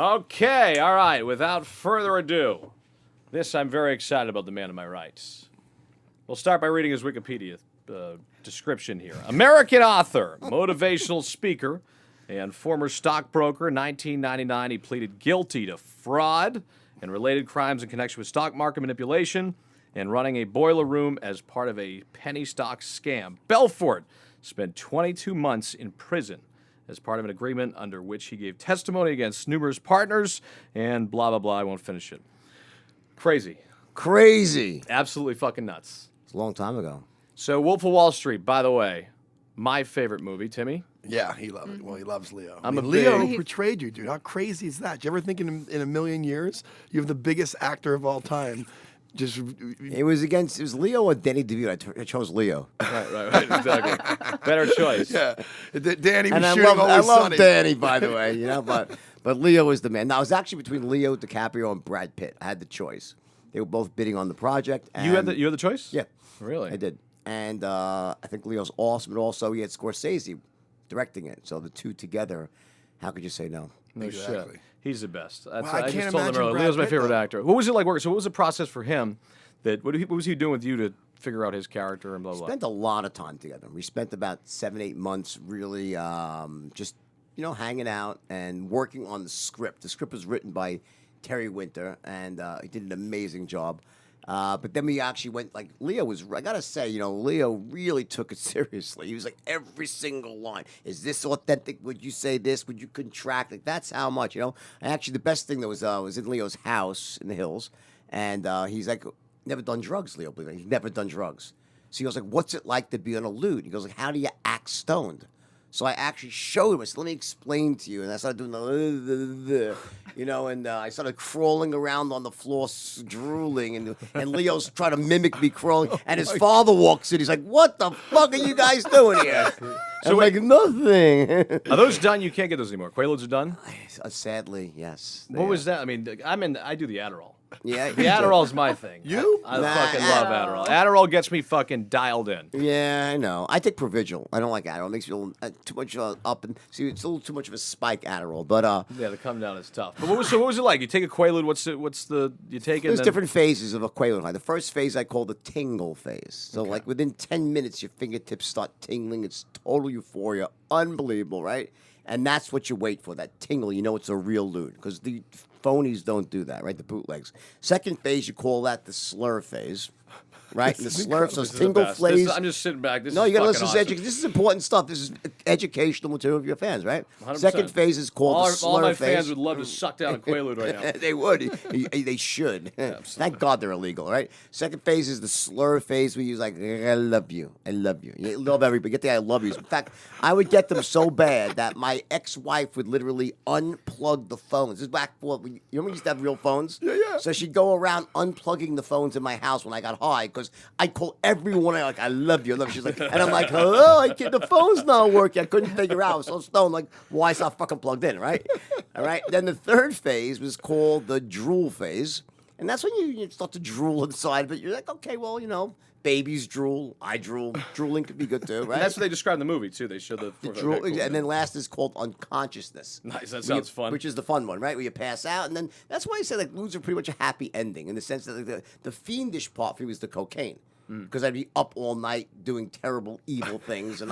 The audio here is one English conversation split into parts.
Okay, all right. Without further ado, I'm very excited about the man to my right. We'll start by reading his Wikipedia description here. American author, motivational speaker, and former stockbroker. 1999, he pleaded guilty to fraud and related crimes in connection with stock market manipulation and running a boiler room as part of a penny stock scam. Belfort spent 22 months in prison as part of an agreement under which he gave testimony against numerous partners and blah, blah, blah. I won't finish it. Crazy. Absolutely fucking nuts. It's a long time ago. So Wolf of Wall Street, by the way, my favorite movie. Timmy? Yeah, he loved it. Well, he loves Leo. Leo portrayed you, dude. How crazy is that? Do you ever think in a million years you have the biggest actor of all time? It was Leo or Danny DeVito. I chose Leo. Right, exactly. Better choice. Yeah, Danny was And I shooting Always love Sunny. Danny, by the way. But Leo was the man. Now, it was actually between Leo DiCaprio and Brad Pitt. I had the choice. They were both bidding on the project. And You had the choice? Yeah. Really? I did. And I think Leo's awesome, but also he had Scorsese directing it. So the two together, how could you say no? No Exactly. shit. He's the best. That's, I I can't just told him imagine earlier. Brad Leo's my Pitt, favorite though. actor. What was it like working? So what was the process for him? What was he doing with you to figure out his character and blah, blah? Spent a lot of time together. We spent about 7-8 months really just, hanging out and working on the script. The script was written by Terry Winter, and he did an amazing job. But then we actually went, Leo was, I gotta say, Leo really took it seriously. He was like, every single line. Is this authentic? Would you say this? Would you contract? That's how much, And actually, the best thing that was in Leo's house in the hills. And he's like, never done drugs, Leo. Believe it. He's never done drugs. So he goes like, what's it like to be on a lewd? He goes like, how do you act stoned? So I actually showed him. I said, let me explain to you. And I started doing and I started crawling around on the floor, drooling. And Leo's trying to mimic me crawling. And his father walks in. He's like, what the fuck are you guys doing here? So I'm like, nothing. Are those done? You can't get those anymore. Quaaludes are done? Sadly, yes. What was that? I mean, I do the Adderall. Yeah, The Adderall's my thing. You? I fucking love Adderall. Adderall gets me fucking dialed in. Yeah, I know. I take Provigil. I don't like Adderall. It makes me feel too much up and see. It's a little too much of a spike Adderall. But Yeah, the come down is tough. But what was it like? You take a Quaalude. You take it? There's different phases of a Quaalude high. The first phase I call the Tingle Phase. So like within 10 minutes, your fingertips start tingling. It's total euphoria, unbelievable, right? And that's what you wait for. That tingle. You know it's a real lewd because the phonies don't do that, right? The bootlegs. Second phase, you call that the slur phase, right? And the slur, so it's Tingle Phase. I'm just sitting back. No, you got to listen to this is important stuff. This is educational material for your fans, right? 100%. Second phase is called the slur all my phase. fans would love to suck down a Quaalude right now. They would. They should. Thank God they're illegal, right? Second phase is the slur phase. We use like, I love you. I love you. You love everybody. Get the I love yous. In fact, I would get them so bad that my ex-wife would literally unplug the phones. This is back for, you remember we used to have real phones? Yeah. So she'd go around unplugging the phones in my house when I got high because I'd call everyone like, I love you. I love you. She's like, and I'm like, hello, the phone's not working. I couldn't figure out. I was so stoned. Like, why is that fucking plugged in, right? All right. Then the third phase was called the Drool Phase. And that's when you start to drool inside, but you're like, okay, well, babies drool, I drool. Drooling could be good too, right? And that's what they describe in the movie too. They show the Drool, okay, cool. and then last is called unconsciousness. Nice, that sounds fun. Which is the fun one, right? Where you pass out, and then that's why I say like lewds are pretty much a happy ending in the sense that the fiendish part for me was the cocaine. Because I'd be up all night doing terrible, evil things, and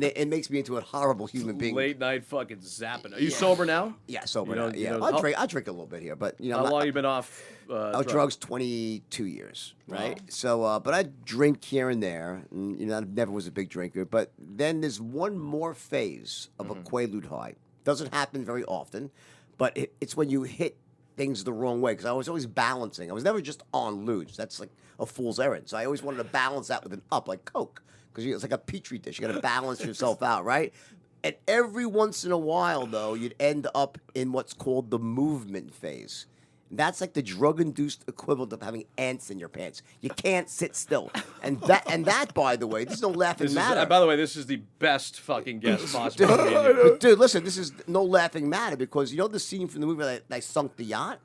it makes me into a horrible human being. Late night fucking zapping. Are you sober now? Yeah, sober You now. know- you Yeah, know- I drink a little bit here, but How long you been off? drugs 22 years, right? So, but I drink here and there, and I never was a big drinker. But then there's one more phase of a Quaalude high. Doesn't happen very often, but it's when you hit things the wrong way because I was always balancing. I was never just on ludes. That's like a fool's errand. So I always wanted to balance that with an up, like Coke, because it's like a petri dish. You got to balance yourself out, right? And every once in a while, though, you'd end up in what's called the movement phase. That's like the drug-induced equivalent of having ants in your pants. You can't sit still. And that, by the way, this is no laughing matter. By the way, this is the best fucking guest possible. Dude, listen, this is no laughing matter because you know the scene from the movie that I sunk the yacht?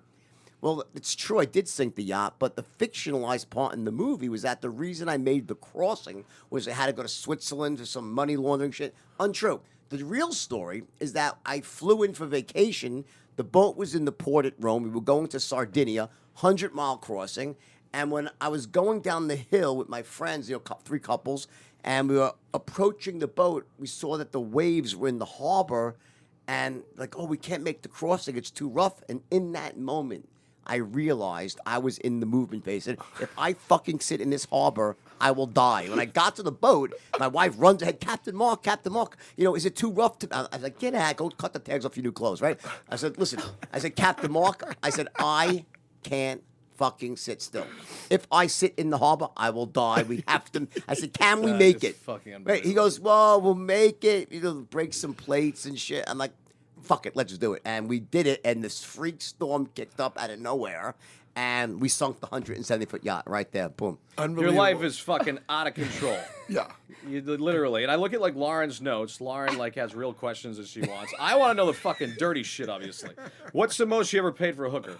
Well, it's true, I did sink the yacht, but the fictionalized part in the movie was that the reason I made the crossing was I had to go to Switzerland for some money laundering shit. Untrue. the real story is that I flew in for vacation. The boat was in the port at Rome. We were going to Sardinia, 100-mile crossing. And when I was going down the hill with my friends, 3 couples, and we were approaching the boat, we saw that the waves were in the harbor, and like, oh, we can't make the crossing. It's too rough. And in that moment, I realized I was in the movement phase. And if I fucking sit in this harbor, I will die. When I got to the boat, my wife runs ahead, Captain Mark, is it too rough? I was like, get out, go cut the tags off your new clothes, right? I said, listen, Captain Mark, I can't fucking sit still. If I sit in the harbor, I will die. We have to. I said, can we make it? Right? He goes, well, we'll make it. Break some plates and shit. I'm like, fuck it, let's do it. And we did it, and this freak storm kicked up out of nowhere, and we sunk the 170-foot yacht right there. Boom. Your life is fucking out of control. Yeah. Literally. And I look at like Lauren's notes. Lauren like has real questions that she wants. I want to know the fucking dirty shit, obviously. What's the most you ever paid for a hooker?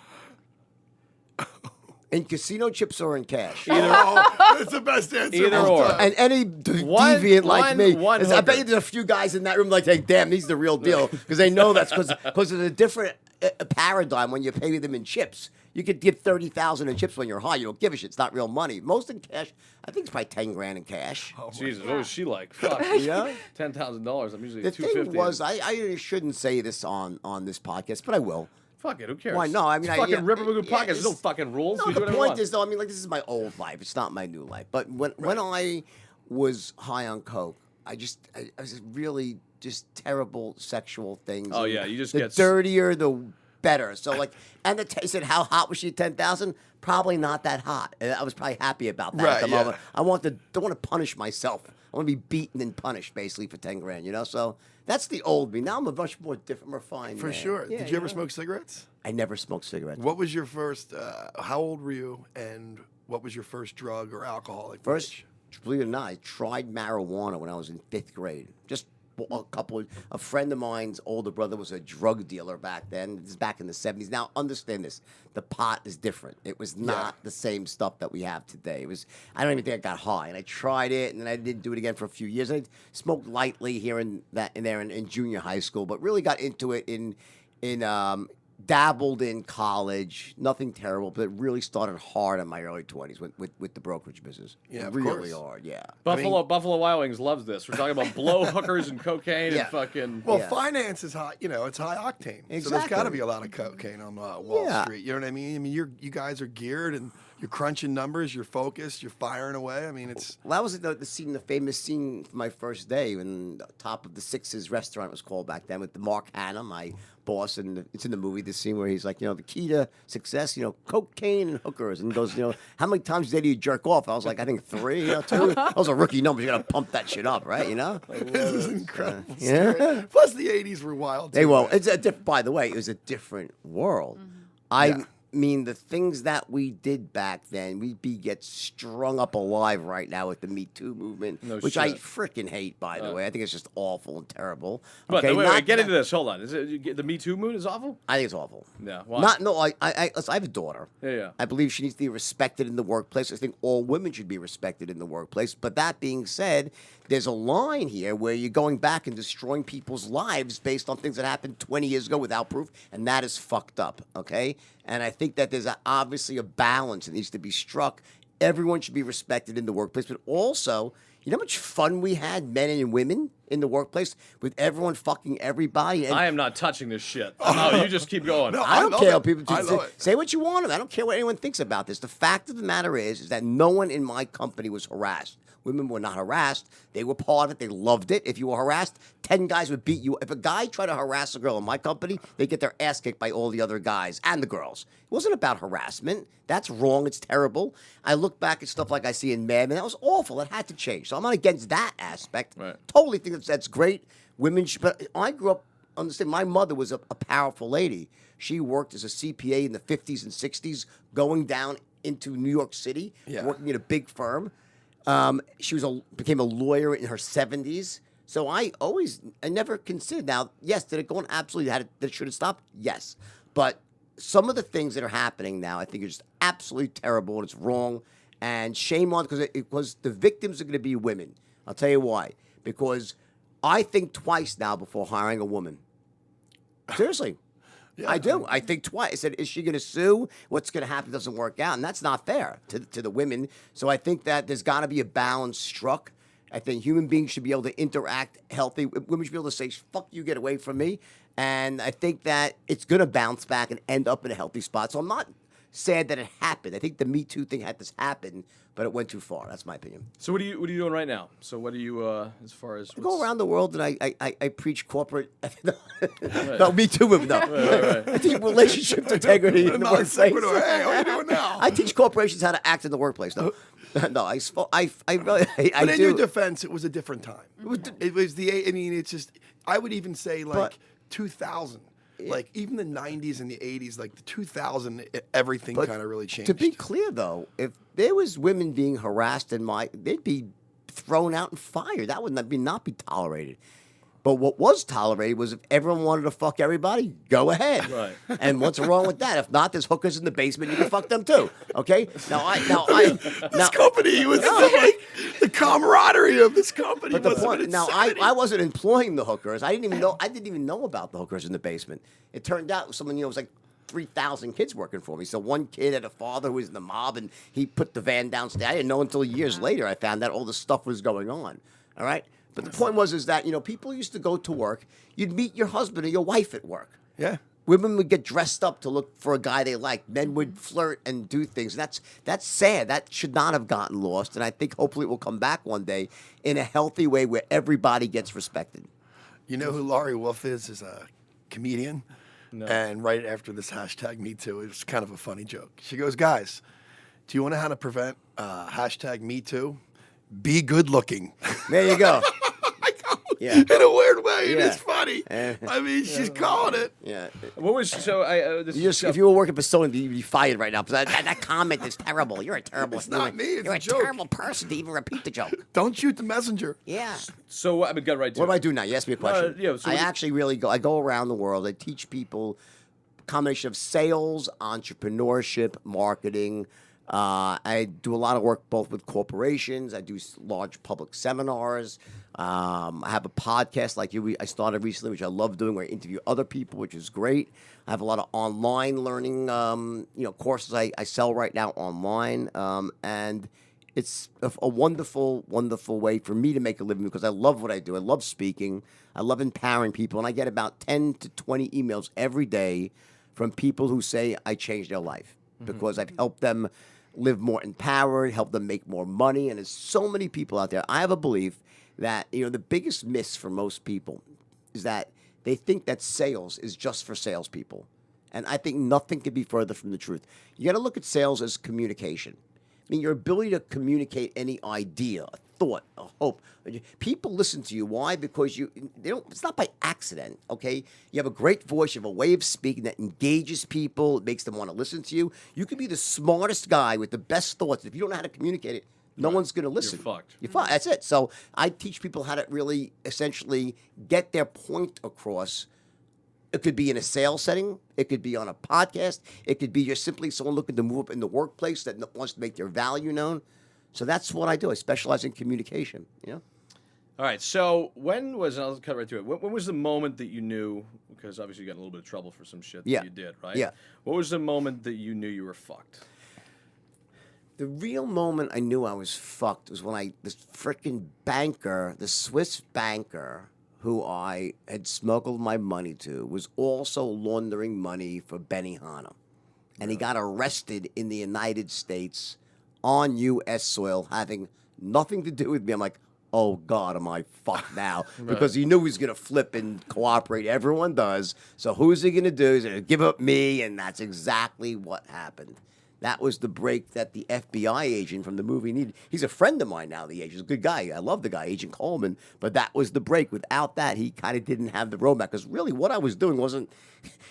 In casino chips or in cash? That's the best answer. Either or. And any deviant like me. I bet you hooker. there's a few guys in that room like, hey, damn, he's the real deal. Because they know that's because there's a different paradigm when you pay them in chips. You could give $30,000 in chips when you're high. You don't give a shit. It's not real money. Most in cash, I think it's probably $10,000 in cash. Oh Jesus, what was she like? Fuck. Yeah? $10,000. I'm usually The $250. thing was, I shouldn't say this on this podcast, but I will. Fuck it, who cares? Why, no, I mean... It's fucking Ripper Magoos Podcast. There's no fucking rules. No, You do the whatever you point want. is, though, I mean, like, this is my old life. It's not my new life. But when I was high on coke, I was really just terrible sexual things. Oh, And yeah, you just the get... dirtier, the better. So, like, and he said, how hot was she at 10,000? Probably not that hot. And I was probably happy about that at the moment. I don't want to punish myself. I want to be beaten and punished, basically, for $10,000, So that's the old me. Now I'm a much more different, refined For man. sure. Yeah, Did you ever smoke cigarettes? I never smoked cigarettes. What was your first, how old were you, and what was your first drug or alcoholic? First, believe it or not, I tried marijuana when I was in 5th grade. Just a friend of mine's older brother was a drug dealer back then. This is back in the 70s. Now, understand this. The pot is different. It was not the same stuff that we have today. I don't even think I got high. And I tried it, and then I didn't do it again for a few years. I smoked lightly here and there in junior high school, but really got into it in dabbled in college, nothing terrible, but it really started hard in my early 20s with the brokerage business. Yeah, of really course. hard, yeah. Buffalo Wild Wings loves this. We're talking about blow hookers and cocaine and fucking... Well, finance is high, it's high octane. Exactly. So there's got to be a lot of cocaine on Wall Yeah. Street. You know what I mean? I mean, you guys are geared and you're crunching numbers, you're focused, you're firing away. I mean, it's... Well, that was the famous scene for my first day when the top of the Sixes restaurant was called back then with Mark Hanna, my boss, and it's in the movie, the scene where he's like, the key to success, cocaine and hookers, and he goes, how many times a day do you jerk off? I was like, I think 3, 2. That was a rookie number. You got to pump that shit up, right? This is incredible. Yeah. Plus, the 80s were wild, too. They won't. By the way, it was a different world. I mean, the things that we did back then, we'd get strung up alive right now with the Me Too movement, which I freaking hate, by the way. I think it's just awful and terrible. But Okay, wait, get into this. Hold on. Is it the Me Too movement is awful? I think it's awful. Yeah. Why? I have a daughter. Yeah. I believe she needs to be respected in the workplace. I think all women should be respected in the workplace. But that being said, there's a line here where you're going back and destroying people's lives based on things that happened 20 years ago without proof, and that is fucked up, okay? And I think that there's obviously a balance that needs to be struck. Everyone should be respected in the workplace, but also, you know how much fun we had, men and women, in the workplace with everyone fucking everybody? And I am not touching this shit. No, you just keep going. No, I don't care what people it. say what you want. I don't care what anyone thinks about this. The fact of the matter is that no one in my company was harassed. Women were not harassed. They were part of it. They loved it. If you were harassed, 10 guys would beat you. If a guy tried to harass a girl in my company, they'd get their ass kicked by all the other guys and the girls. It wasn't about harassment. That's wrong. It's terrible. I look back at stuff like I see in Mad Men. That was awful. That had to change. So I'm not against that aspect. Right. Totally think that's great. Women should, but I grew up, understand, my mother was a powerful lady. She worked as a CPA in the 50s and 60s, going down into New York City, working at a big firm. She became a lawyer in her 70s. So I never considered. Now, yes, did it go on? Absolutely. That it should have stopped? Yes. But some of the things that are happening now, I think, are just absolutely terrible and it's wrong. And shame on, because the victims are going to be women. I'll tell you why. Because I think twice now before hiring a woman. Seriously. Yeah. I do. I think twice. I said, is she going to sue? What's going to happen if it doesn't work out? And that's not fair to the women. So I think that there's got to be a balance struck. I think human beings should be able to interact healthy. Women should be able to say, fuck you, get away from me. And I think that it's going to bounce back and end up in a healthy spot. So I'm not sad that it happened. I think the Me Too thing had to happen, but it went too far. That's my opinion. So what are you doing right now? So what are you as far as I go around the world and I preach corporate. No, Right. Me Too women. No, right. I teach relationship integrity in the Non workplace. sequitur. Hey, what are you doing now? I teach corporations how to act in the workplace. No, no, I really, I But in do. your defense, it was a different time. It was I mean, it's just, I would even say like But- 2000. Like even the 90s and the 80s, like the 2000, everything But kind of really changed. To be clear, though, if there was women being harassed they'd be thrown out and fired. That would not be tolerated. But what was tolerated was if everyone wanted to fuck everybody, go ahead. Right. And what's wrong with that? If not, there's hookers in the basement. You can fuck them too. Okay. Now, this company was like the camaraderie of this company. But the wasn't point it now, insanity? I wasn't employing the hookers. I didn't even know about the hookers in the basement. It turned out someone was like 3,000 kids working for me. So one kid had a father who was in the mob, and he put the van downstairs. I didn't know until years later I found out all this stuff was going on. All right. But the point is that people used to go to work. You'd meet your husband or your wife at work. Yeah. Women would get dressed up to look for a guy they liked. Men would flirt and do things. That's sad. That should not have gotten lost. And I think hopefully it will come back one day in a healthy way where everybody gets respected. You know who Laurie Wolf is? Is a comedian. No. And right after this hashtag Me Too, it was kind of a funny joke. She goes, guys, do you want to know how to prevent hashtag Me Too? Be good looking. There you go. Yeah. In a weird way, it Yeah. is funny. I mean, she's calling it. Yeah. what was so I this is If you were working for Sony, you'd be fired right now. Because that comment is terrible. You're a terrible. It's not me, it's You're a a joke. terrible person to even repeat the joke. Don't shoot the messenger. Yeah. so I mean got right to What do it. I do now? You asked me a question. yeah, so I what do- actually really go. I go around the world. I teach people a combination of sales, entrepreneurship, marketing. I do a lot of work both with corporations. I do large public seminars. I have a podcast like you. I started recently, which I love doing, where I interview other people, which is great. I have a lot of online learning, courses I sell right now online, and it's a wonderful, wonderful way for me to make a living because I love what I do. I love speaking. I love empowering people, and I get about 10 to 20 emails every day from people who say I changed their life because I've helped them live more empowered, help them make more money, and there's so many people out there. I have a belief that the biggest miss for most people is that they think that sales is just for salespeople, and I think nothing could be further from the truth. You got to look at sales as communication. I mean, your ability to communicate any idea, a thought, a hope. People listen to you. Why? Because they don't. It's not by accident. Okay, you have a great voice. You have a way of speaking that engages people. It makes them want to listen to you. You could be the smartest guy with the best thoughts. If you don't know how to communicate it, no one's going to listen. You're fucked. You're fucked. That's it. So I teach people how to really, essentially, get their point across. It could be in a sales setting. It could be on a podcast. It could be just simply someone looking to move up in the workplace that wants to make their value known. So that's what I do. I specialize in communication. All right. So when was, and I'll cut right through it. When was the moment that you knew, because obviously you got in a little bit of trouble for some shit that Yeah. you did, right? Yeah. What was the moment that you knew you were fucked? The real moment I knew I was fucked was when this freaking banker, the Swiss banker who I had smuggled my money to, was also laundering money for Benihana. And he got arrested in the United States on U.S. soil, having nothing to do with me. I'm like, oh, God, am I fucked now? Because he knew he was going to flip and cooperate. Everyone does. So who's he going to do? He's going to give up me, and that's exactly what happened. That was the break that the FBI agent from the movie needed. He's a friend of mine now, the agent. He's a good guy. I love the guy, Agent Coleman. But that was the break. Without that, he kind of didn't have the roadmap. Because really what I was doing wasn't...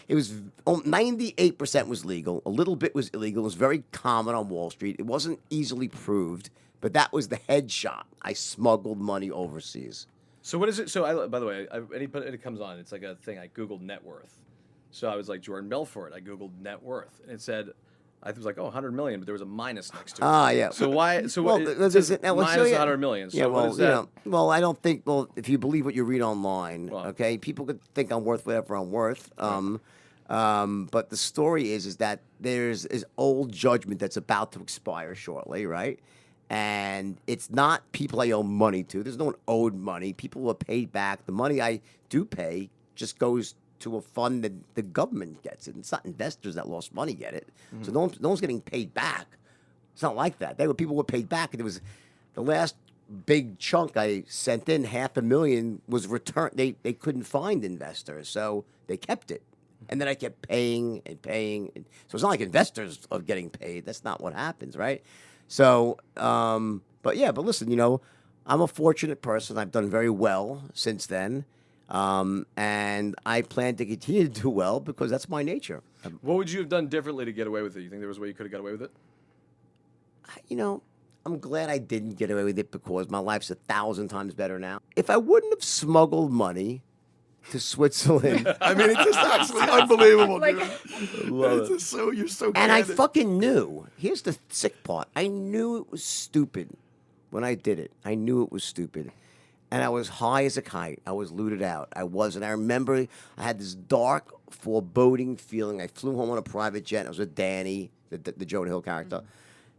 It was 98% was legal. A little bit was illegal. It was very common on Wall Street. It wasn't easily proved. But that was the headshot. I smuggled money overseas. So what is it? So by the way, anybody that comes on, it's like a thing. I Googled net worth. So I was like Jordan Belfort. I Googled net worth. And it said I was like, 100 million, but there was a minus next to it. Ah, yeah. So why? So Well, it there's- says now, well, so, minus yeah. 100 million. So Yeah, what well, is that? well, I don't think. Well, if you believe what you read online, Well. okay, people could think I'm worth whatever I'm worth. But the story is that there's this old judgment that's about to expire shortly, right? And it's not people I owe money to. There's no one owed money. People are paid back. The money I do pay just goes to a fund that the government gets it. It's not investors that lost money get it. So no one's getting paid back. It's not like that. People were paid back, and it was the last big chunk I sent in, $500,000 was returned. They couldn't find investors, so they kept it. And then I kept paying and paying. So it's not like investors are getting paid. That's not what happens, right? So, but listen, I'm a fortunate person. I've done very well since then. And I plan to continue to do well because that's my nature. What would you have done differently to get away with it? You think there was a way you could have got away with it? I'm glad I didn't get away with it because my life's 1,000 times better now. If I wouldn't have smuggled money to Switzerland, I mean, it's just absolutely unbelievable, Like- dude. Love It's just you're so and I candid. fucking knew. Here's the sick part. I knew it was stupid when I did it. I knew it was stupid. And I was high as a kite. I was looted out. I remember I had this dark, foreboding feeling. I flew home on a private jet. I was with Danny, the Jonah Hill character.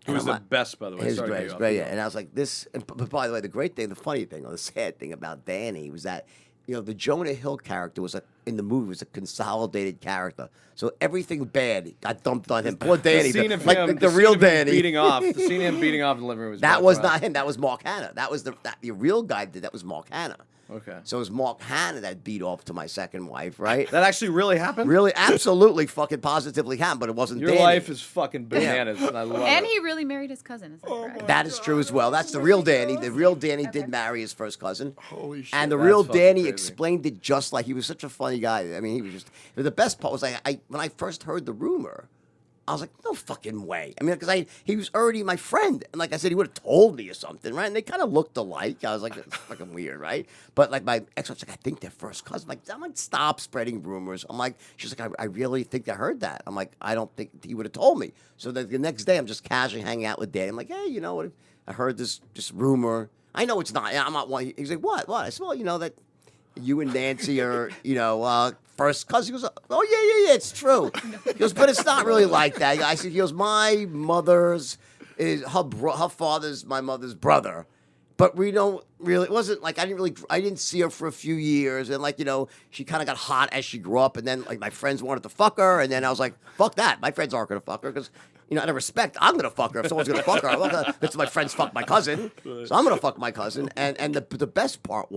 Who was the best, by the way? His Sorry to cut great, you off. great, yeah. And I was like, this. But by the way, the great thing, the funny thing, or the sad thing about Danny was that, the Jonah Hill character in the movie was a consolidated character. So everything bad got dumped on him. Poor Danny, The scene of like him, the real scene of him Danny. beating off. The scene of him beating off in the living room was That bad was for us. not him. That was Mark Hanna. That was the real guy that was Mark Hanna. Okay. So it was Mark Hanna that beat off to my second wife, right? That actually really happened? Really, absolutely, fucking positively happened, but it wasn't Your Danny. life is fucking bananas, and I love And it. he really married his cousin. Is that correct? That is true as well. That's the real Danny. The real Danny did marry his first cousin. Holy shit. And the That's real fucking Danny crazy. explained it just like he was such a funny guy. I mean, he was just. But the best part was when I first heard the rumor, I was like, no fucking way. I mean, because he was already my friend, and like I said, he would have told me or something, right? And they kind of looked alike. I was like, that's fucking weird, right? But like my ex was like, I think they're first cousins. I'm like, stop spreading rumors. I'm like, she's like, I really think I heard that. I'm like, I don't think he would have told me. So the next day, I'm just casually hanging out with Danny. I'm like, hey, you know what? I heard this rumor. I know it's not. I'm not one. He's like, what? I said, well, that you and Nancy are, first cousins. He goes, oh, yeah, it's true. He goes, but it's not really like that. I said, he goes, my mother's is her father's my mother's brother. But we don't really, it wasn't like, I didn't see her for a few years. And like, she kind of got hot as she grew up. And then like my friends wanted to fuck her. And then I was like, fuck that. My friends aren't going to fuck her because, out of respect, I'm going to fuck her. If someone's going to fuck her, I'm not gonna, that's my friends fuck my cousin. So I'm going to fuck my cousin. And the best part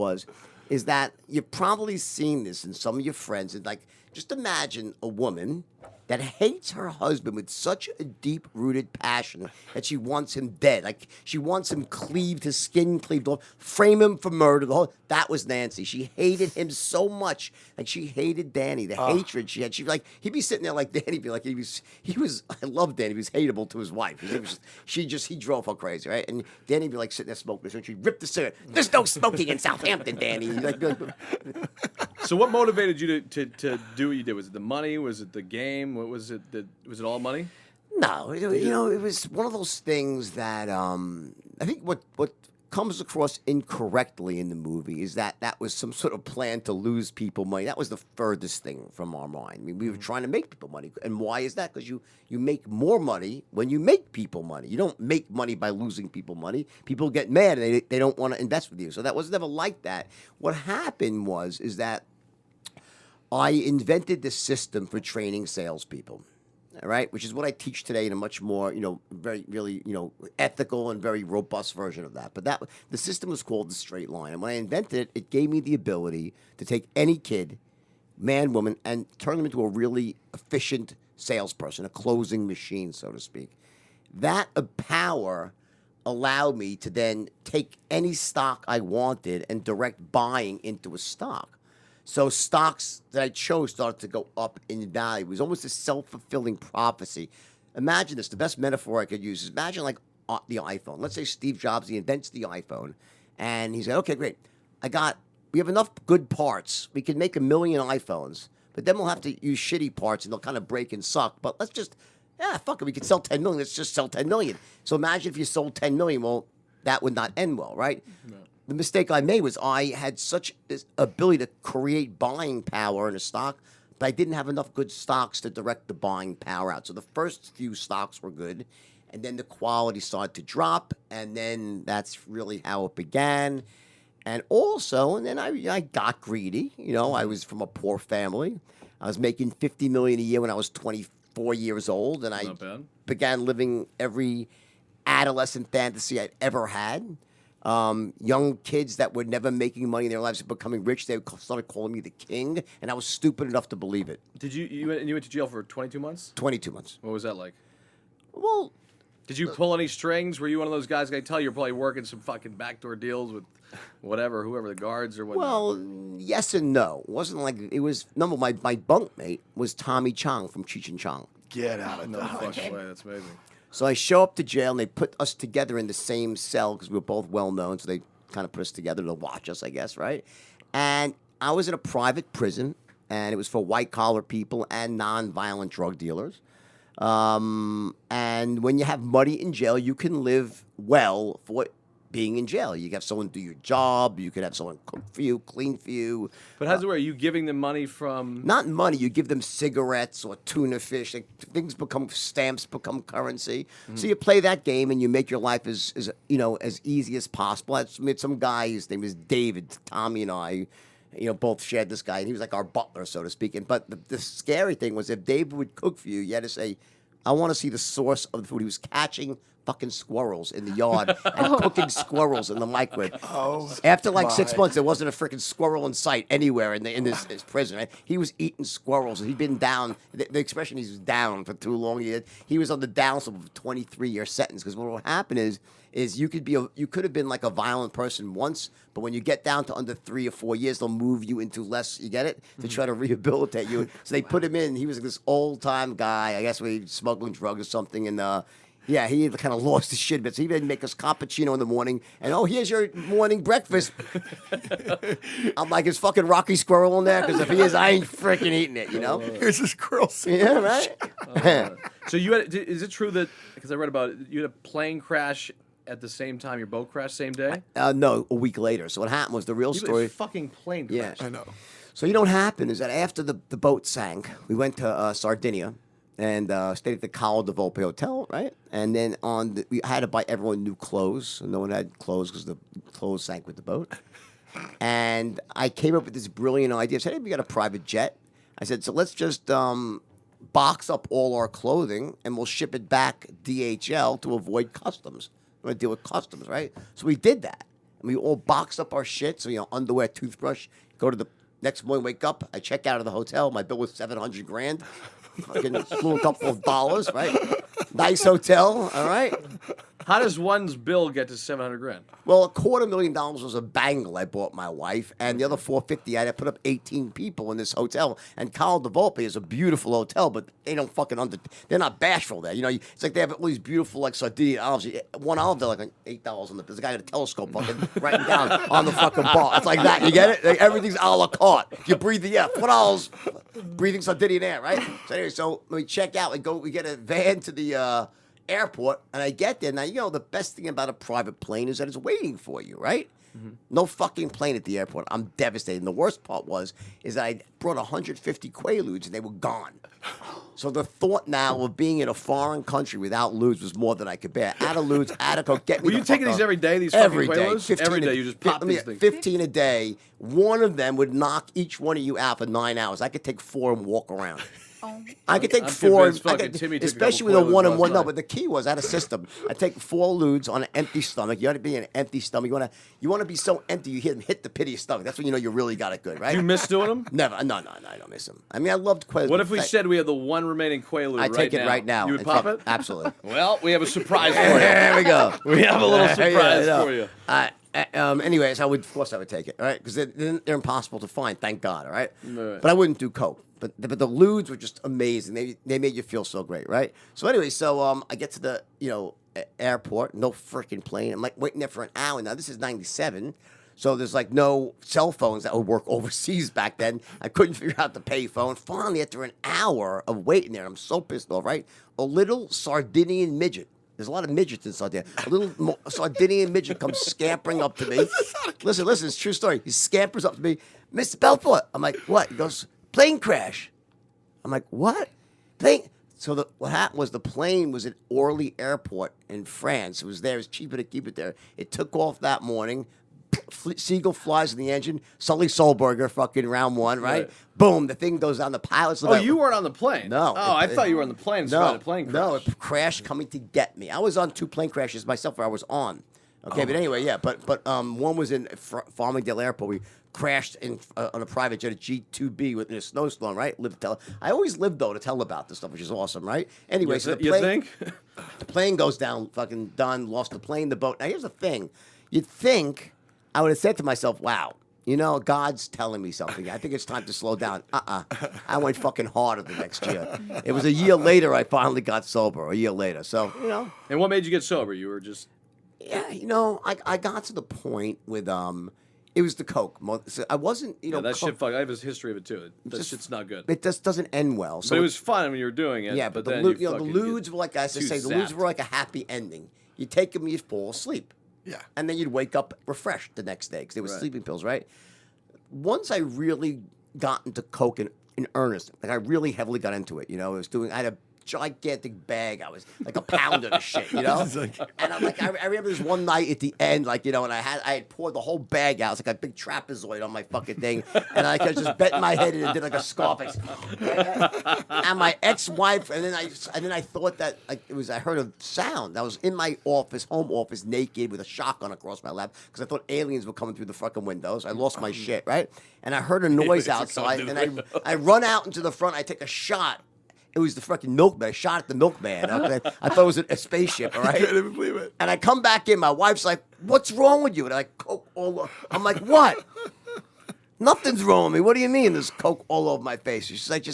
is that you've probably seen this in some of your friends. And like, just imagine a woman that hates her husband with such a deep-rooted passion that she wants him dead. Like, she wants him cleaved, his skin cleaved off, frame him for murder. That was Nancy. She hated him so much. Like, she hated Danny, the hatred she had. He'd be sitting there like Danny, be like, he was, I love Danny. He was hateable to his wife. He drove her crazy, right? And Danny'd be like sitting there smoking, so she'd rip the cigarette. There's no smoking in Southampton, Danny. So what motivated you to do what you did? Was it the money? Was it the game? What was it? Was it all money? No, it was one of those things that I think what comes across incorrectly in the movie is that was some sort of plan to lose people money. That was the furthest thing from our mind. I mean, we were trying to make people money. And why is that? Because you make more money when you make people money. You don't make money by losing people money. People get mad and they don't want to invest with you. So that was never like that. What happened is that I invented the system for training salespeople. All right, which is what I teach today in a much more, very, really, ethical and very robust version of that. But the system was called the straight line. And when I invented it, it gave me the ability to take any kid, man, woman, and turn them into a really efficient salesperson, a closing machine, so to speak. That power allowed me to then take any stock I wanted and direct buying into a stock. So stocks that I chose started to go up in value. It was almost a self-fulfilling prophecy. Imagine this. The best metaphor I could use is imagine like the iPhone. Let's say Steve Jobs, he invents the iPhone. And he's like, okay, great. We have enough good parts. We can make 1 million iPhones. But then we'll have to use shitty parts and they'll kind of break and suck. But let's just Yeah, fuck it. We could sell 10 million. Let's just sell 10 million. So imagine if you sold 10 million. Well, that would not end well, right? No. The mistake I made was I had such this ability to create buying power in a stock, but I didn't have enough good stocks to direct the buying power out. So the first few stocks were good, and then the quality started to drop, and then that's really how it began. And also, and then I got greedy. You know, I was from a poor family. I was making $50 million a year when I was 24 years old, and I began living every adolescent fantasy I'd ever had. Young kids that were never making money in their lives becoming rich, they started calling me the king, and I was stupid enough to believe it. Did you went to jail for 22 months? 22 months. What was that like? Well, did you pull any strings? Were you one of those guys? I tell you, you're probably working some fucking backdoor deals with whoever the guards or whatever. Well, yes and no. It wasn't like it was. Number my bunkmate was Tommy Chong from Cheech and Chong. Get out of No Dodge. fucking way. That's amazing. So I show up to jail, and they put us together in the same cell because we were both well known. So they kind of put us together to watch us, I guess, right? And I was in a private prison, and it was for white collar people and non-violent drug dealers. And when you have money in jail, you can live well for being in jail. You can have someone do your job. You can have someone cook for you, clean for you. But how's it work? Are you giving them money from? Not money. You give them cigarettes or tuna fish. Like, stamps become currency. So you play that game and you make your life as easy as possible. I met some guy. His name is David. Tommy and I, both shared this guy, and he was like our butler, so to speak. But the scary thing was if David would cook for you, you had to say, I want to see the source of the food. He was catching fucking squirrels in the yard and cooking squirrels in the microwave. After like 6 months, there wasn't a freaking squirrel in sight anywhere in this prison. Right? He was eating squirrels. He'd been down. The expression he's down for too long. He was on the downside of a 23-year sentence because what will happen is you could have been like a violent person once, but when you get down to under 3 or 4 years, they'll move you into less. You get it? To try to rehabilitate you. So they put him in. He was this old time guy. I guess we smuggling drugs or something, and. Yeah, he kind of lost his shit, but so he didn't make us cappuccino in the morning. And, here's your morning breakfast. I'm like, is fucking Rocky Squirrel in there? Because if he is, I ain't freaking eating it, Here's a squirrel sandwich. Yeah, right? So is it true that, because I read about it, you had a plane crash at the same time, your boat crashed same day? No, a week later. So what happened was the real story. A fucking plane crash. Yeah. I know. So what happened is that after the boat sank, we went to Sardinia. And stayed at the Qualude Hotel, right? And then we had to buy everyone new clothes. So no one had clothes because the clothes sank with the boat. And I came up with this brilliant idea. I said, hey, we got a private jet. I said, so let's just box up all our clothing and we'll ship it back DHL to avoid customs. We're going to deal with customs, right? So we did that. And we all boxed up our shit. So, underwear, toothbrush, go to the next morning, wake up. I check out of the hotel. My bill was $700,000. Fucking flew a couple of dollars, right? Nice hotel, all right? How does one's bill get to $700,000? Well, $250,000 was a bangle I bought my wife, and the other $450,000 I had to put up 18 people in this hotel. And Calo de Volpe is a beautiful hotel, but they don't they're not bashful there. It's like they have all these beautiful like Sardinia olives. One olive they're like $8 on the. There's a guy with a telescope fucking writing down on the fucking bar. It's like that. You get it? Like, everything's a la carte. You breathe the air. $4 breathing Sardinian air, right? So anyway, we check out and go. We get a van to the airport, and I get there. Now, the best thing about a private plane is that it's waiting for you, right? No fucking plane at the airport. I'm devastated. And the worst part is that I brought 150 Quaaludes, and they were gone. So the thought now of being in a foreign country without ludes was more than I could bear. Out of ludes, out of coke. Get me. Were you taking these every day? These every fucking day, Quaaludes? Every day, you just pop these things. 15 a day. One of them would knock each one of you out for 9 hours. I could take 4 and walk around. I could take I'm 4, convinced fucking Timmy took a especially with couple a Quaaludes 1 and 1. last No, night. but the key was I had a system. I take 4 ludes on an empty stomach. You ought to be in an empty stomach. You want to be so empty you hit the pit of your stomach. That's when you know you really got it good, right? Do you miss doing them? Never. No, I don't miss them. I mean, I loved Quaaludes. What if we said we had the one remaining Quaalude I take it now? right now. You would In pop fact, it? Absolutely. Well, we have a surprise for you. There we go. We have a little surprise for you. Anyways, of course I would take it, all right? Because they're impossible to find, thank God, all right? Right. But I wouldn't do coke. But the ludes were just amazing. They made you feel so great, right? So anyway, I get to the airport, no freaking plane. I'm like waiting there for an hour. Now this is '97, So there's like no cell phones that would work overseas back then. I couldn't figure out the pay phone. Finally, after an hour of waiting there, I'm so pissed off, right? A little Sardinian midget. There's a lot of midgets in Sardinia. A little Sardinian midget comes scampering up to me. Listen, it's a true story. He scampers up to me. Mr. Belfort. I'm like, what? He goes, plane crash. I'm like, what? Plane. So what happened was the plane was at Orly Airport in France. It was there. It was cheaper to keep it there. It took off that morning. Seagull flies in the engine. Sully Solberger, fucking round one, right? Boom, the thing goes down. The pilot's Oh, you weren't on the plane? No. I thought you were on the plane and saw the plane crash. No, it crashed coming to get me. I was on 2 plane crashes myself where I was on. Okay, but anyway, yeah. But one was in Farmingdale Airport. We crashed on a private jet, a G2B, in a snowstorm, right? I always lived, though, to tell about this stuff, which is awesome, right? Anyway, so the plane... You think? The plane goes down, fucking done, lost the plane, the boat. Now, here's the thing. You'd think... I would have said to myself, wow, you know, God's telling me something. I think it's time to slow down. I went fucking harder the next year. It was a year later I finally got sober, a year later. So, you know. And what made you get sober? You were just... Yeah, you know, I got to the point with, it was the coke. So I wasn't, you know. Yeah, that shit, fuck, I have a history of it, too. That shit's not good. It just doesn't end well. So but it was fun when you were doing it. Yeah, but the ludes were like, as I say, the ludes were like a happy ending. You take them, you'd fall asleep. Yeah. And then you'd wake up refreshed the next day because they were sleeping pills, right? Once I really got into coke in earnest, like I really heavily got into it, you know, I had a gigantic bag. I was like a pound of the shit, you know? And I'm like, I remember this one night at the end, like, you know, and I had poured the whole bag out. It was like a big trapezoid on my fucking thing. And I just bent my head in and did like a scarface. And my ex-wife, and then I thought that like I heard a sound. I was in my office, home office, naked with a shotgun across my lap because I thought aliens were coming through the fucking windows. I lost my shit, right? And I heard a noise outside, and I run out into the front. I take a shot. It was the fucking milkman. I shot at the milkman. I thought it was a spaceship, all right? I can't even believe it. And I come back in. My wife's like, what's wrong with you? And I coke all over. I'm like, what? Nothing's wrong with me. What do you mean there's coke all over my face? She's like,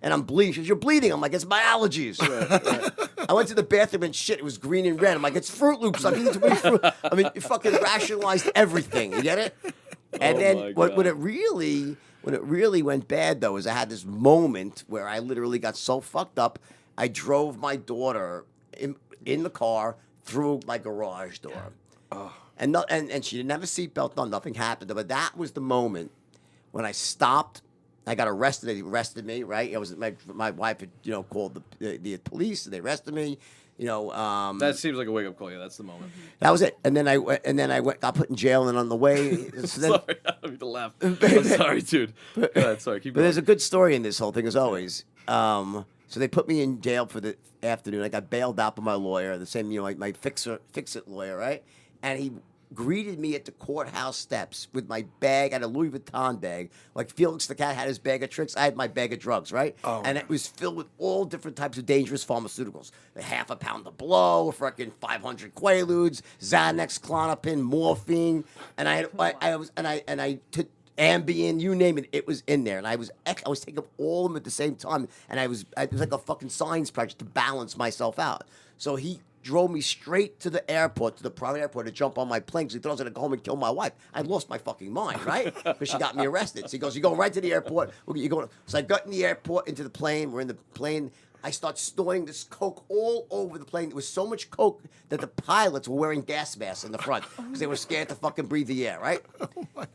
and I'm bleeding. She goes, you're bleeding. I'm like, it's my allergies. I went to the bathroom and shit, it was green and red. I'm like, it's Fruit Loops. I'm eating too many fruit. I mean, you fucking rationalized everything. You get it? And then when it really went bad, though, is I had this moment where I literally got so fucked up, I drove my daughter in the car through my garage door. Oh. And she didn't have a seatbelt on, nothing happened. But that was the moment when I stopped. I got arrested. They arrested me, right? My wife had, you know, called the police, and they arrested me. You know, that seems like a wake-up call. Yeah, that's the moment. That was it. And then I got put in jail, and on the way. So then, sorry, I don't mean to laugh. I'm sorry, dude. Go ahead, sorry. Keep going. But there's a good story in this whole thing, as always. So they put me in jail for the afternoon. I got bailed out by my lawyer, the same, you know, my fix-it lawyer, right? And he greeted me at the courthouse steps with my bag. I had a Louis Vuitton bag. Like Felix the Cat had his bag of tricks. I had my bag of drugs, right? Oh. And it was filled with all different types of dangerous pharmaceuticals. The half a pound of blow, freaking 500 Quaaludes, Xanax, Klonopin, morphine. And I took Ambien, you name it, it was in there. And I was taking up all of them at the same time. And it was like a fucking science project to balance myself out. So he drove me straight to the airport, to the private airport, to jump on my plane because he thought I was going to go home and kill my wife. I lost my fucking mind, right? Because she got me arrested. So he goes, you're going right to the airport. So I got in the airport, into the plane. We're in the plane. I start snorting this coke all over the plane. There was so much coke that the pilots were wearing gas masks in the front because they were scared to fucking breathe the air, right?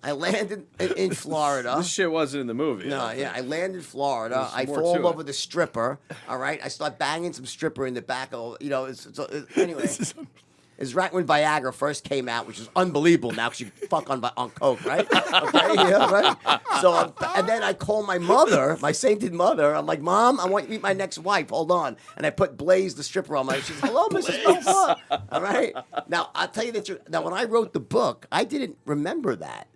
I landed in Florida. This shit wasn't in the movie. No, yeah. I landed in Florida. I fall over the stripper, all right? I start banging some stripper in the back of, you know, anyway. It's right when Viagra first came out, which is unbelievable now because you fuck on coke, right? Okay, yeah, right? So, and then I call my mother, my sainted mother. I'm like, Mom, I want you to meet my next wife. Hold on. And I put Blaze, the stripper, on my. She's, hello, Mrs. Belfort. All right. Now, I'll tell you the truth. Now, when I wrote the book, I didn't remember that.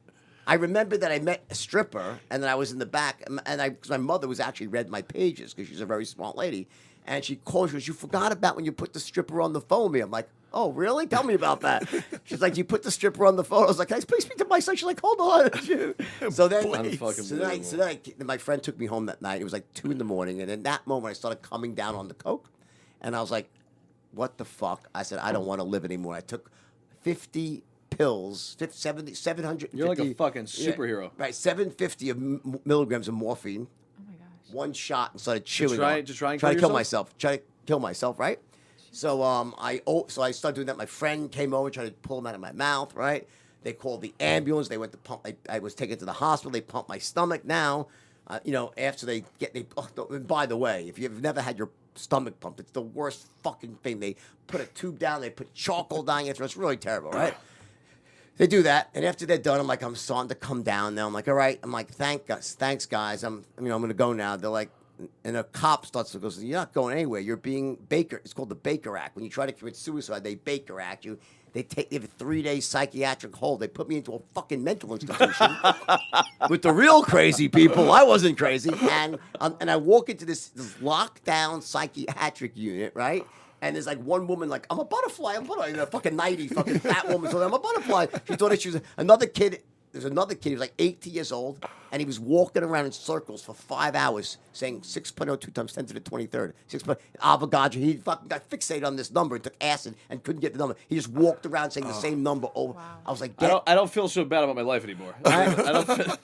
I remember that I met a stripper, and then I was in the back, and my mother was actually read my pages because she's a very smart lady. And she calls, she goes, you forgot about when you put the stripper on the phone with me. I'm like, oh, really? Tell me about that. She's like, you put the stripper on the phone. I was like, can I please speak to my son? She's like, hold on. So then my friend took me home that night. It was like 2 a.m. And in that moment, I started coming down on the coke. And I was like, what the fuck? I said, I don't want to live anymore. I took 50 pills, 750. You're like a fucking superhero. Right, 750 milligrams of morphine. Oh my gosh. One shot and started chewing. To try and to kill kill myself. Try to kill myself, right? So I started doing that. My friend came over, tried to pull him out of my mouth, right? They called the ambulance. They went to pump. I was taken to the hospital. They pumped my stomach. Now, after and by the way, if you've never had your stomach pumped, it's the worst fucking thing. They put a tube down. They put charcoal down your throat. It's really terrible, right? They do that, and after they're done, I'm like, I'm starting to come down now. I'm like, all right. I'm like, thanks, guys. I'm gonna go now. They're like, and a cop starts to go, you're not going anywhere. You're being Baker. It's called the Baker Act. When you try to commit suicide, they Baker Act you. They have a 3-day psychiatric hold. They put me into a fucking mental institution with the real crazy people. I wasn't crazy, and I walk into this lockdown psychiatric unit, right? And there's like one woman, like, I'm a butterfly, a fucking 90, fucking fat woman. So I'm a butterfly. She thought that she was another kid. There's another kid, he was like 18 years old, and he was walking around in circles for 5 hours saying 6.02 times 10 to the 23rd. Avogadro. He fucking got fixated on this number and took acid and couldn't get the number. He just walked around saying the same number over. Wow. I was like, I don't feel so bad about my life anymore.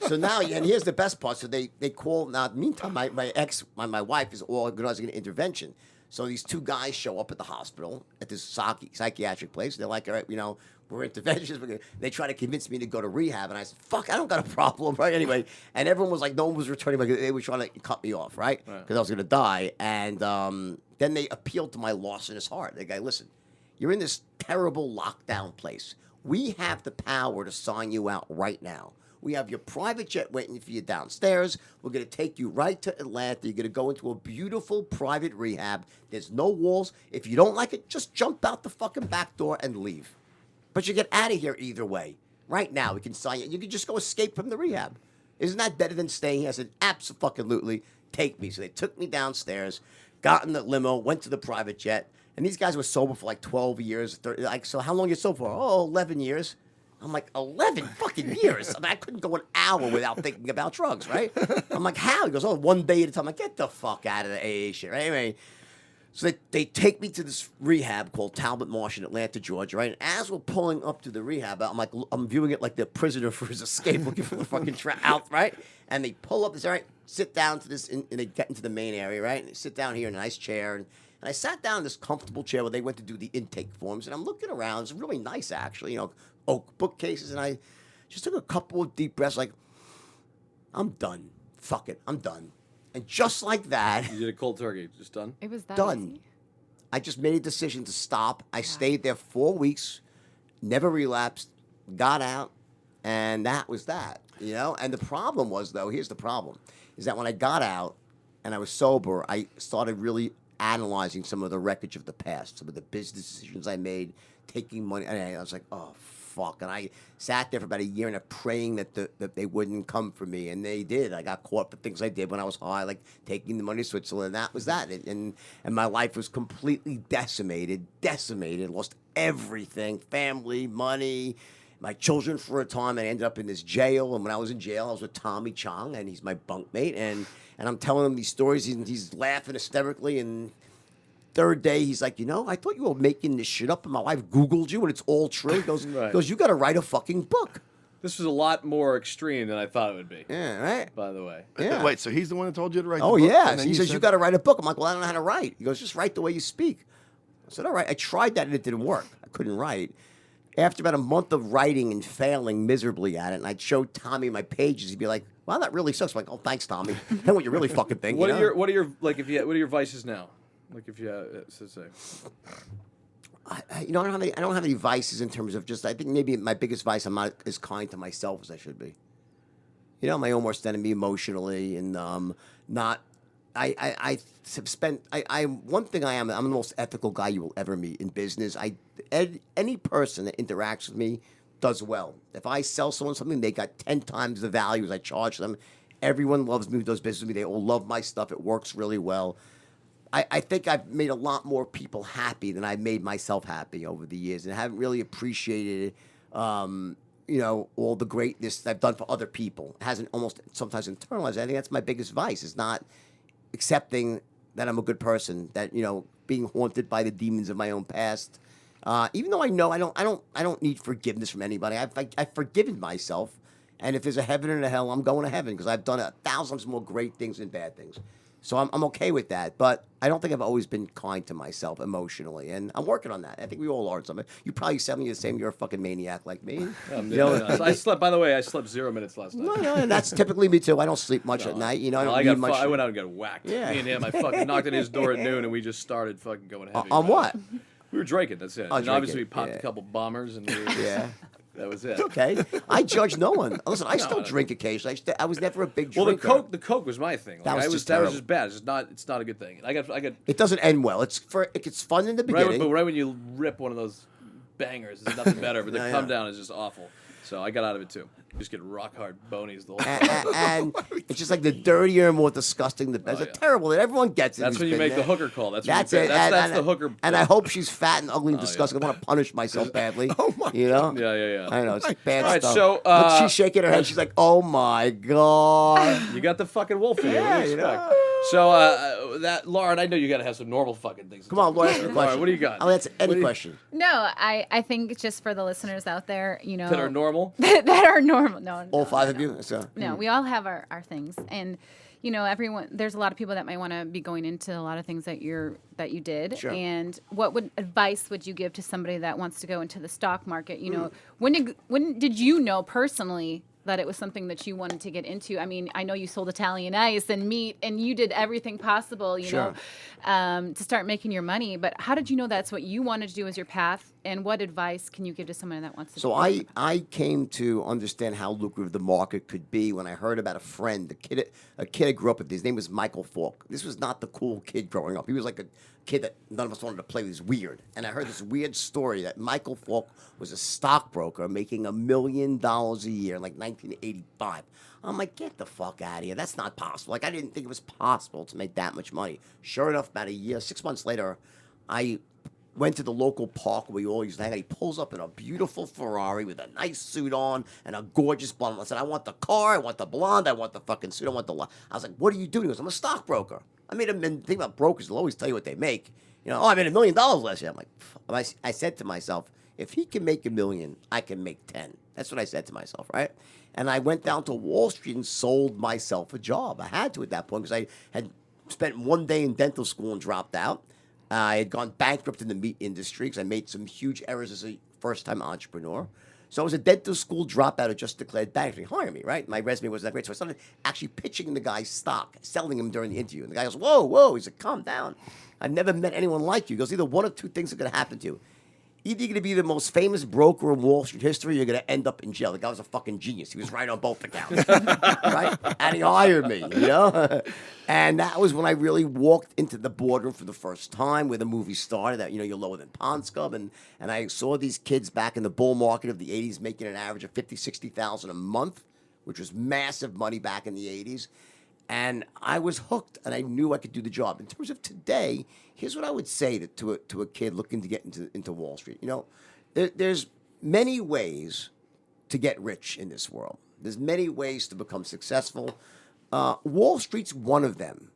So now, and here's the best part. So they call, now, meantime, my wife is organizing an intervention. So these two guys show up at the hospital at this psychiatric place. They're like, all right, we're interventionists. They try to convince me to go to rehab. And I said, fuck, I don't got a problem, right? Anyway, and everyone was like, no one was returning. They were trying to cut me off, right? Because I was going to die. And then they appealed to my loss in his heart. They go, listen, you're in this terrible lockdown place. We have the power to sign you out right now. We have your private jet waiting for you downstairs. We're going to take you right to Atlanta. You're going to go into a beautiful private rehab. There's no walls. If you don't like it, just jump out the fucking back door and leave. But you get out of here either way. Right now, we can sign you. You can just go escape from the rehab. Isn't that better than staying here? I said, absolutely, take me. So they took me downstairs, got in the limo, went to the private jet. And these guys were sober for like 12 years. 30, like, so how long are you sober for? Oh, 11 years. I'm like, 11 fucking years. I mean, I couldn't go an hour without thinking about drugs, right? I'm like, how? He goes, one day at a time. I'm like, get the fuck out of the AA shit, right? Anyway, so they take me to this rehab called Talbot Marsh in Atlanta, Georgia, right? And as we're pulling up to the rehab, I'm viewing it like the prisoner for his escape, looking for the fucking out, right? And they pull up, they say, all right, sit down to this, and they get into the main area, right? And they sit down here in a nice chair, and I sat down in this comfortable chair where they went to do the intake forms, and I'm looking around. It's really nice, actually, oak bookcases, and I just took a couple of deep breaths, like, I'm done. Fuck it, I'm done. And just like that, You did a cold turkey. Just done? It was that done. easy? I just made a decision to stop. I stayed there 4 weeks, never relapsed, got out, and that was that. And the problem was, though, here's the problem, is that when I got out and I was sober, I started really analyzing some of the wreckage of the past, some of the business decisions I made, taking money, and I was like, oh, fuck. And I sat there for about a year and a half praying that they wouldn't come for me, and they did. I got caught for things I did when I was high, like taking the money to Switzerland, and that was that. And my life was completely decimated, lost everything, family, money, my children for a time. I ended up in this jail, and when I was in jail, I was with Tommy Chong, and he's my bunkmate, and I'm telling him these stories, and he's laughing hysterically, and third day, he's like, I thought you were making this shit up, and my wife Googled you, and it's all true. He goes, Right. You got to write a fucking book. This was a lot more extreme than I thought it would be. Yeah, right? By the way. Yeah. Wait, so he's the one that told you to write the Oh, book? yeah. And then He says, you said- got to write a book. I'm like, well, I don't know how to write. He goes, just write the way you speak. I said, all right. I tried that, and it didn't work. I couldn't write. After about a month of writing and failing miserably at it, and I'd show Tommy my pages, he'd be like, well, that really sucks. I'm like, oh, thanks, Tommy. That's what you really fucking think. What are your what are your vices now? Like if you so say. I don't have any vices in terms of just. I think maybe my biggest vice, I'm not as kind to myself as I should be. My own worst enemy emotionally, and not. I have spent. One thing I'm the most ethical guy you will ever meet in business. Any person that interacts with me does well. If I sell someone something, they got 10 times the value as I charge them. Everyone loves me who does business with me. They all love my stuff. It works really well. I think I've made a lot more people happy than I've made myself happy over the years, and I haven't really appreciated, all the greatness I've done for other people. It hasn't almost sometimes internalized. I think that's my biggest vice, is not accepting that I'm a good person, that, being haunted by the demons of my own past. Even though I know I don't need forgiveness from anybody. I've forgiven myself, and if there's a heaven and a hell, I'm going to heaven because I've done 1,000 more great things than bad things. So I'm okay with that, but I don't think I've always been kind to myself emotionally, and I'm working on that. I think we all are. Something. You probably said me the same. You're a fucking maniac like me. I slept. By the way, I slept 0 minutes last night. No, and that's typically me too. I don't sleep much at night. I don't need much. I went out and got whacked. Yeah. Me and him. I fucking knocked at his door at noon, and we just started fucking going heavy. On what? We were drinking. That's it. Oh, and obviously, we drinking, popped yeah. a couple bombers, and we were just, Yeah. that was it. Okay. I judge no one. Listen, I still drink occasionally. I was never a big drinker. Well, the Coke was my thing. That was just that was terrible. just bad. It's not a good thing. I got. It doesn't end well. It's fun in the beginning. But right when you rip one of those bangers, there's nothing better. But the Yeah, come yeah. down is just awful. So I got out of it too. Just get rock hard bonies the whole time. and it's just like the dirtier and more disgusting, the better. Oh, It's yeah. terrible. And everyone gets it. That's who's when you been make there. the hooker call. That's That's when it. you, that's and, the hooker. And I hope she's fat and ugly and disgusting. yeah. I want to punish myself badly. Oh, my You know? Yeah. I know. It's bad All right, stuff. so, But she's shaking her head. She's like, oh my God. You got the fucking wolf in you. What do Yeah, you you expect? know. So that Lauren, I know you got to have some normal fucking things. Come on, Laura, ask me a question. Lauren, what do you got? I'll answer any What do you- question. No, I think just for the listeners out there, that are normal? that are normal. No, All no, five no. of you? So, No, we all have our things, and everyone. There's a lot of people that might want to be going into a lot of things that you did. Sure. And what advice would you give to somebody that wants to go into the stock market? Hmm. When did you know personally that it was something that you wanted to get into? I mean, I know you sold Italian ice and meat, and you did everything possible, Sure. to start making your money. But how did you know that's what you wanted to do as your path? And what advice can you give to someone that wants to? So do that? I came to understand how lucrative the market could be when I heard about a friend, a kid I grew up with. His name was Michael Falk. This was not the cool kid growing up. He was like a kid that none of us wanted to play with. He was weird. And I heard this weird story that Michael Falk was a stockbroker making $1 million a year in like 1985. I'm like, get the fuck out of here. That's not possible. Like, I didn't think it was possible to make that much money. Sure enough, about 6 months later, I went to the local park where we all used to hang out. He pulls up in a beautiful Ferrari with a nice suit on and a gorgeous blonde. I said, I want the car, I want the blonde, I want the fucking suit, I want the... I was like, what are you doing? He goes, I'm a stockbroker. I made him think about brokers. They'll always tell you what they make. I made $1 million last year. I'm like, I said to myself, if he can make $1 million, I can make 10. That's what I said to myself, right? And I went down to Wall Street and sold myself a job. I had to at that point because I had spent one day in dental school and dropped out. I had gone bankrupt in the meat industry because I made some huge errors as a first-time entrepreneur. So I was a dental school dropout who just declared bankruptcy. Hire me, right? My resume wasn't that great. So I started actually pitching the guy's stock, selling him during the interview. And the guy goes, whoa. He said, calm down. I've never met anyone like you. He goes, either one of two things are going to happen to you. Either you're going to be the most famous broker in Wall Street history, or you're going to end up in jail. The guy was a fucking genius. He was right on both accounts, right? And he hired me, And that was when I really walked into the boardroom for the first time where the movie started, that, you're lower than Pond Scum. And I saw these kids back in the bull market of the 80s making an average of $50,000, $60,000 a month, which was massive money back in the 80s. And I was hooked, and I knew I could do the job. In terms of today, here's what I would say to a kid looking to get into Wall Street. There's many ways to get rich in this world. There's many ways to become successful. Wall Street's one of them.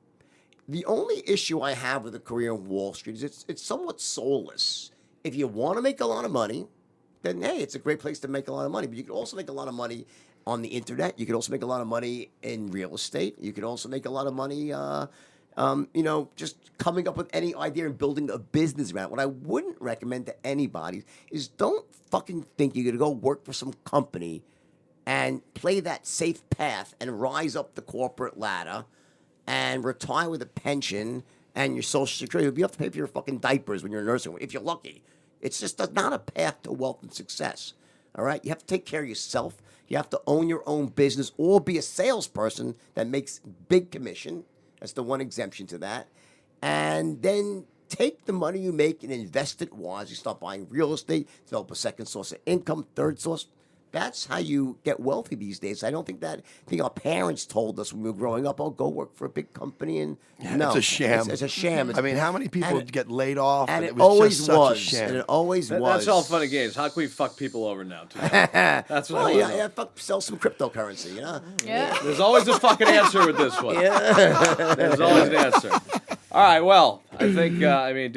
The only issue I have with a career in Wall Street is it's somewhat soulless. If you want to make a lot of money, then, hey, it's a great place to make a lot of money. But you can also make a lot of money on the internet. You can also make a lot of money in real estate. You can also make a lot of money, just coming up with any idea and building a business around it. What I wouldn't recommend to anybody is don't fucking think you're going to go work for some company and play that safe path and rise up the corporate ladder and retire with a pension and your Social Security. You'll be able to pay for your fucking diapers when you're in nursing home, if you're lucky. It's just not a path to wealth and success. All right? You have to take care of yourself. You have to own your own business or be a salesperson that makes big commission. That's the one exemption to that. And then take the money you make and invest it wisely. Start buying real estate, develop a second source of income, third source. That's how you get wealthy these days. I don't think that. I think our parents told us when we were growing up, "Oh, go work for a big company." And no, it's a sham. It's a sham. I mean, how many people get laid off? And it it was always just such was. a sham. And it always was. That's all fun and games. How can we fuck people over now? That's what I want to know. Fuck, sell some cryptocurrency. Yeah. There's always a fucking answer with this one. There's always an answer. All right. Well, I think. Dude,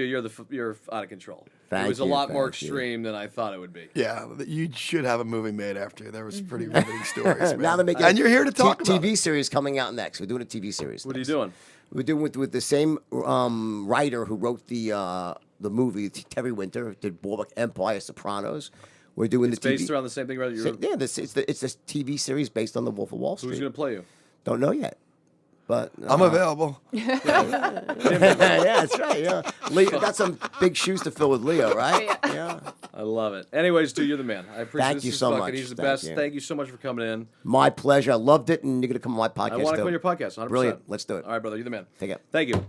you're out of control. Thank it was a you, lot more thank you. extreme than I thought it would be. Yeah, you should have a movie made after. There was pretty riveting stories. Man. Now they're making and you're here to talk about TV it. series coming out next. We're doing a TV series. What are you next. doing? We're doing with the same writer who wrote the movie Terry Winter, did Boardwalk Empire, Sopranos. We're doing It's the TV. based around the same thing, right? You're, Yeah, it's a TV series based on the Wolf of Wall Street. who's going to play you? Don't know yet, but I'm available. yeah, that's right. Yeah, Leo got some big shoes to fill with Leo, right? Yeah. I love it. Anyways, dude, you're the man. I appreciate Thank this you is so fucking- much. He's the Thank best. you. Thank you so much for coming in. My pleasure. I loved it, and you're gonna come on my podcast. I want to too. come on your podcast. 100%. Brilliant. Let's do it. All right, brother. You're the man. Take it. Thank you.